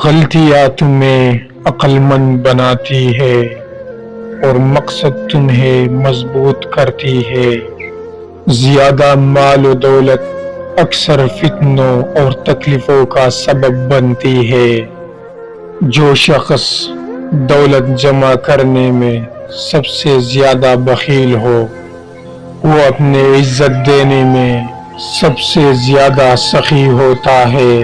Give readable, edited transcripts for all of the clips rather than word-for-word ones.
غلطیاں تمہیں عقل مند بناتی ہے اور مقصد تمہیں مضبوط کرتی ہے۔ زیادہ مال و دولت اکثر فتنوں اور تکلیفوں کا سبب بنتی ہے۔ جو شخص دولت جمع کرنے میں سب سے زیادہ بخیل ہو، وہ اپنے عزت دینے میں سب سے زیادہ سخی ہوتا ہے۔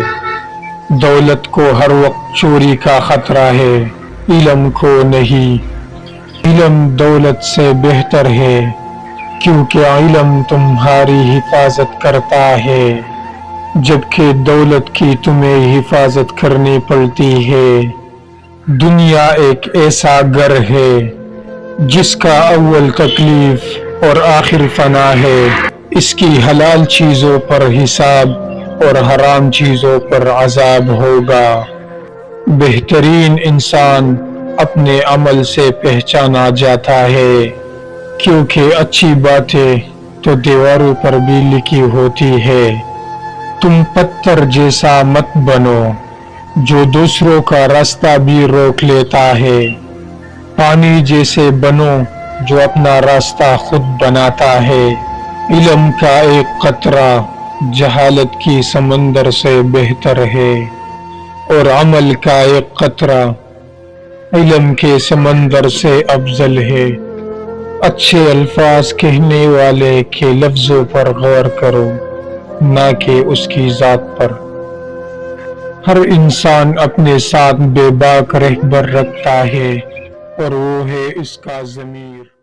دولت کو ہر وقت چوری کا خطرہ ہے، علم کو نہیں۔ علم دولت سے بہتر ہے، کیونکہ علم تمہاری حفاظت کرتا ہے، جبکہ دولت کی تمہیں حفاظت کرنی پڑتی ہے۔ دنیا ایک ایسا گھر ہے جس کا اول تکلیف اور آخر فنا ہے۔ اس کی حلال چیزوں پر حساب اور حرام چیزوں پر عذاب ہوگا۔ بہترین انسان اپنے عمل سے پہچانا جاتا ہے، کیونکہ اچھی باتیں تو دیواروں پر بھی لکھی ہوتی ہے۔ تم پتھر جیسا مت بنو جو دوسروں کا راستہ بھی روک لیتا ہے۔ پانی جیسے بنو جو اپنا راستہ خود بناتا ہے۔ علم کا ایک قطرہ جہالت کی سمندر سے بہتر ہے، اور عمل کا ایک قطرہ علم کے سمندر سے افضل ہے۔ اچھے الفاظ کہنے والے کے لفظوں پر غور کرو، نہ کہ اس کی ذات پر۔ ہر انسان اپنے ساتھ بے باک رہبر رکھتا ہے، اور وہ ہے اس کا ضمیر۔